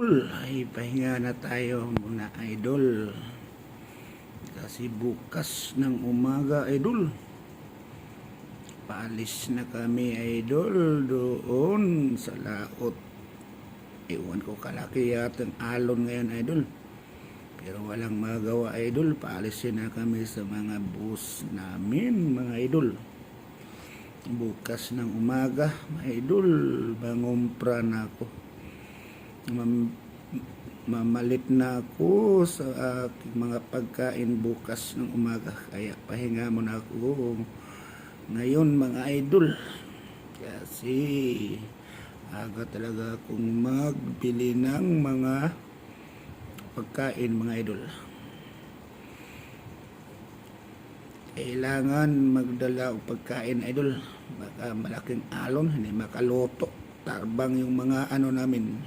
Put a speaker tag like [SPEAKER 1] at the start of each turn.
[SPEAKER 1] Ay pahinga na tayo muna idol kasi bukas ng umaga idol paalis na kami idol doon sa laot. Iwan ko kalaki yatang alon ngayon idol, pero walang magawa idol, paalisin na kami sa mga bus namin mga idol bukas ng umaga mga idol. Bangumpra na ako, mamalit na ako sa aking mga pagkain bukas ng umaga, kaya pahinga muna ako ngayon mga idol kasi aga talaga akong magbili ng mga pagkain mga idol. Kailangan magdala og pagkain idol, baka malaking alon hindi makaluto, tarbang yung mga ano namin,